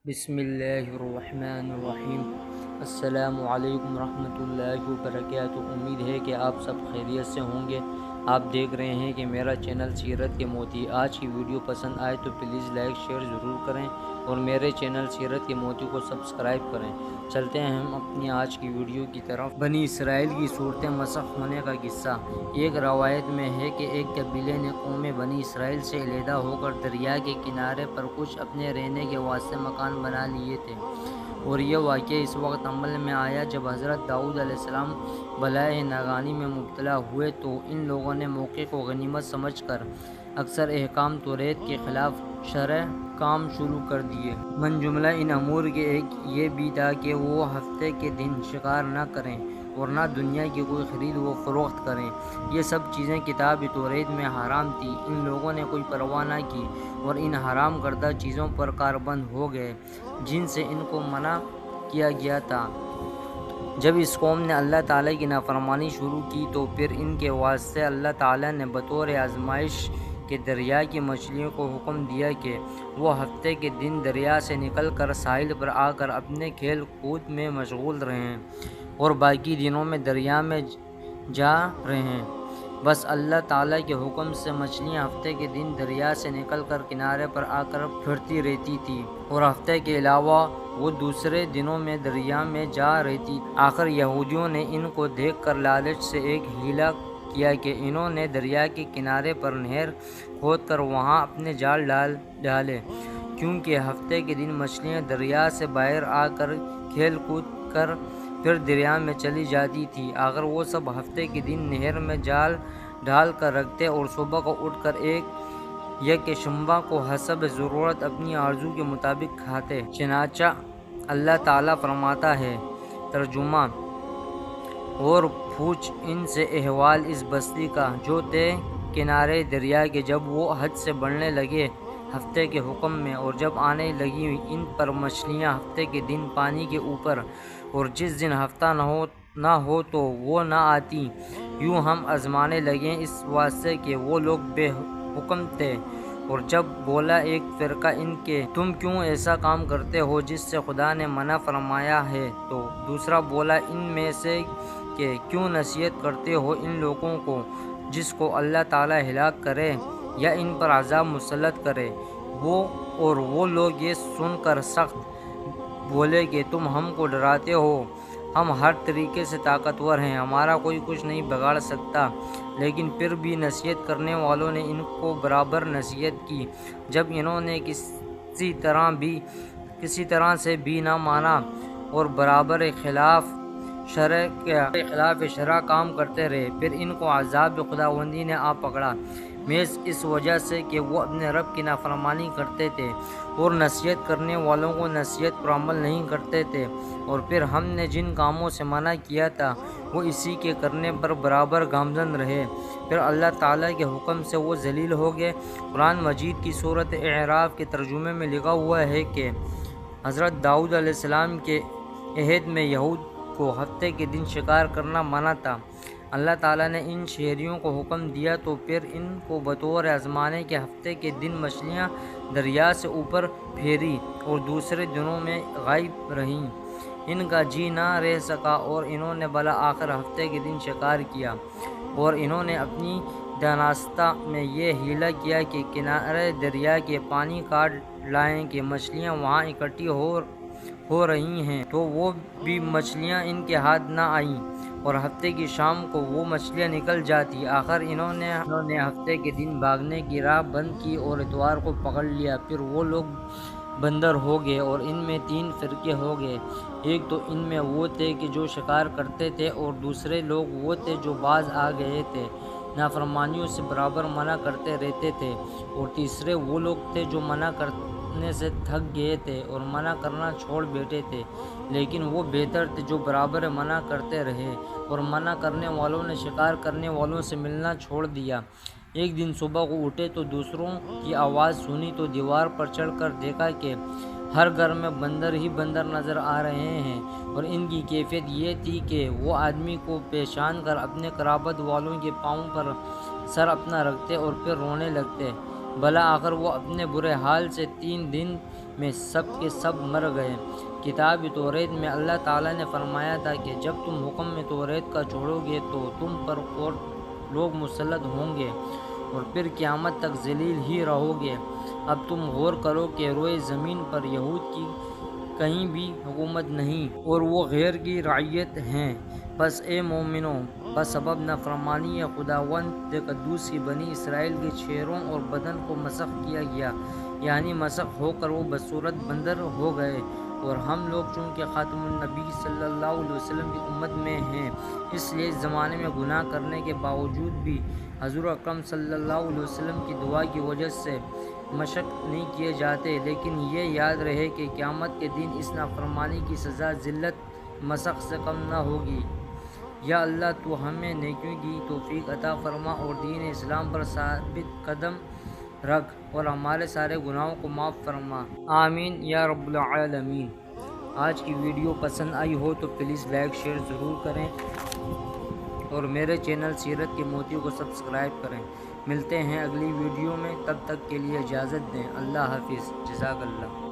بسم اللہ الرحمن الرحیم۔ السلام علیکم ورحمۃ اللہ وبرکاتہ۔ امید ہے کہ آپ سب خیریت سے ہوں گے۔ آپ دیکھ رہے ہیں کہ میرا چینل سیرت کے موتی۔ آج کی ویڈیو پسند آئے تو پلیز لائک شیئر ضرور کریں اور میرے چینل سیرت کے موتی کو سبسکرائب کریں۔ چلتے ہیں ہم اپنی آج کی ویڈیو کی طرف۔ بنی اسرائیل کی صورتیں مسخ ہونے کا قصہ۔ ایک روایت میں ہے کہ ایک قبیلے نے قوم بنی اسرائیل سے علیحدہ ہو کر دریا کے کنارے پر کچھ اپنے رہنے کے واسطے مکان بنا لیے تھے، اور یہ واقعہ اس وقت عمل میں آیا جب حضرت داؤد علیہ السلام بلائے ناگانی میں مبتلا ہوئے، تو ان لوگوں نے موقع کو غنیمت سمجھ کر اکثر احکام توریت کے خلاف شرع کام شروع کر دیے۔ من جملہ ان امور کے ایک یہ بھی تھا کہ وہ ہفتے کے دن شکار نہ کریں اور نہ دنیا کی کوئی خرید و فروخت کریں۔ یہ سب چیزیں کتاب توریت میں حرام تھیں۔ ان لوگوں نے کوئی پرواہ نہ کی اور ان حرام کردہ چیزوں پر کاربند ہو گئے جن سے ان کو منع کیا گیا تھا۔ جب اس قوم نے اللہ تعالیٰ کی نافرمانی شروع کی تو پھر ان کے واسطے اللہ تعالیٰ نے بطور آزمائش کے دریا کی مچھلیوں کو حکم دیا کہ وہ ہفتے کے دن دریا سے نکل کر ساحل پر آ کر اپنے کھیل کود میں مشغول رہیں اور باقی دنوں میں دریا میں جا رہیں۔ بس اللہ تعالیٰ کے حکم سے مچھلیاں ہفتے کے دن دریا سے نکل کر کنارے پر آ کر پھرتی رہتی تھیں اور ہفتے کے علاوہ وہ دوسرے دنوں میں دریا میں جا رہتی۔ آخر یہودیوں نے ان کو دیکھ کر لالچ سے ایک ہیلا کیا کہ انہوں نے دریا کے کنارے پر نہر کھود کر وہاں اپنے جال ڈالے، کیونکہ ہفتے کے دن مچھلیاں دریا سے باہر آ کر کھیل کود کر پھر دریا میں چلی جاتی تھی۔ آخر وہ سب ہفتے کے دن نہر میں جال ڈال کر رکھتے اور صبح کو اٹھ کر یک شنبہ کو حسب ضرورت اپنی آرزو کے مطابق کھاتے۔ چنانچہ اللہ تعالیٰ فرماتا ہے، ترجمہ: اور پوچھ ان سے احوال اس بستی کا جو تھے کنارے دریا کے، جب وہ حد سے بڑھنے لگے ہفتے کے حکم میں، اور جب آنے لگی ان پر مچھلیاں ہفتے کے دن پانی کے اوپر، اور جس دن ہفتہ نہ ہو تو وہ نہ آتی۔ یوں ہم آزمانے لگے اس واسطے کہ وہ لوگ بے حکم تھے۔ اور جب بولا ایک فرقہ ان کے، تم کیوں ایسا کام کرتے ہو جس سے خدا نے منع فرمایا ہے؟ تو دوسرا بولا ان میں سے کہ کیوں نصیحت کرتے ہو ان لوگوں کو جس کو اللہ تعالیٰ ہلاک کرے یا ان پر عذاب مسلط کرے۔ وہ لوگ یہ سن کر سخت بولے کہ تم ہم کو ڈراتے ہو، ہم ہر طریقے سے طاقتور ہیں، ہمارا کوئی کچھ نہیں بگاڑ سکتا۔ لیکن پھر بھی نصیحت کرنے والوں نے ان کو برابر نصیحت کی۔ جب انہوں نے کسی طرح سے بھی نہ مانا اور برابر خلاف شرع کام کرتے رہے، پھر ان کو عذاب خداوندی نے آ پکڑا، محض اس وجہ سے کہ وہ اپنے رب کی نافرمانی کرتے تھے اور نصیحت کرنے والوں کو نصیحت پر عمل نہیں کرتے تھے۔ اور پھر ہم نے جن کاموں سے منع کیا تھا وہ اسی کے کرنے پر برابر گامزن رہے، پھر اللہ تعالیٰ کے حکم سے وہ ذلیل ہو گئے۔ قرآن مجید کی سورۃ اعراف کے ترجمے میں لکھا ہوا ہے کہ حضرت داؤد علیہ السلام کے عہد میں یہود کو ہفتے کے دن شکار کرنا منع تھا۔ اللہ تعالیٰ نے ان شہریوں کو حکم دیا تو پھر ان کو بطور آزمانے کے ہفتے کے دن مچھلیاں دریا سے اوپر پھیری اور دوسرے دنوں میں غائب رہیں۔ ان کا جی نہ رہ سکا اور انہوں نے بالآخر ہفتے کے دن شکار کیا، اور انہوں نے اپنی دانستہ میں یہ حیلہ کیا کہ کنارے دریا کے پانی کاٹ لائیں کہ مچھلیاں وہاں اکٹھی ہو رہی ہیں، تو وہ بھی مچھلیاں ان کے ہاتھ نہ آئیں اور ہفتے کی شام کو وہ مچھلیاں نکل جاتی۔ آخر انہوں نے ہفتے کے دن بھاگنے کی راہ بند کی اور اتوار کو پکڑ لیا۔ پھر وہ لوگ بندر ہو گئے اور ان میں 3 فرقے ہو گئے۔ ایک تو ان میں وہ تھے کہ جو شکار کرتے تھے، اور دوسرے لوگ وہ تھے جو باز آ گئے تھے، نافرمانیوں سے برابر منع کرتے رہتے تھے، اور تیسرے وہ لوگ تھے جو منع کرنے سے تھک گئے تھے اور منع کرنا چھوڑ بیٹھے تھے۔ لیکن وہ بہتر تھے جو برابر منع کرتے رہے، اور منع کرنے والوں نے شکار کرنے والوں سے ملنا چھوڑ دیا۔ ایک دن صبح کو اٹھے تو دوسروں کی آواز سنی تو دیوار پر چڑھ کر دیکھا کہ ہر گھر میں بندر ہی بندر نظر آ رہے ہیں، اور ان کی کیفیت یہ تھی کہ وہ آدمی کو پہچان کر اپنے قرابت والوں کے پاؤں پر سر اپنا رکھتے اور پھر رونے لگتے۔ بالآخر وہ اپنے برے حال سے 3 دن میں سب کے سب مر گئے۔ کتاب توریت میں اللہ تعالیٰ نے فرمایا تھا کہ جب تم حکم میں توریت کا چھوڑو گے تو تم پر اور لوگ مسلط ہوں گے اور پھر قیامت تک ذلیل ہی رہو گے۔ اب تم غور کرو کہ روئے زمین پر یہود کی کہیں بھی حکومت نہیں اور وہ غیر کی رعیت ہیں۔ بس اے مومنو، بسبب نافرمانی خداوند قدوس کی بنی اسرائیل کے چہروں اور بدن کو مسخ کیا گیا، یعنی مسخ ہو کر وہ بصورت بندر ہو گئے، اور ہم لوگ چونکہ خاتم النبی صلی اللہ علیہ وسلم کی امت میں ہیں، اس لیے اس زمانے میں گناہ کرنے کے باوجود بھی حضور اکرم صلی اللہ علیہ وسلم کی دعا کی وجہ سے مشق نہیں کیے جاتے۔ لیکن یہ یاد رہے کہ قیامت کے دن اس نافرمانی کی سزا ذلت مسخ سے کم نہ ہوگی۔ یا اللہ تو ہمیں نیکیوں کی توفیق عطا فرما اور دین اسلام پر ثابت قدم رکھ اور ہمارے سارے گناہوں کو معاف فرما، آمین یا رب العالمین۔ آج کی ویڈیو پسند آئی ہو تو پلیز لائک شیئر ضرور کریں اور میرے چینل سیرت کے موتیوں کو سبسکرائب کریں۔ ملتے ہیں اگلی ویڈیو میں، تب تک کے لیے اجازت دیں۔ اللہ حافظ، جزاک اللہ۔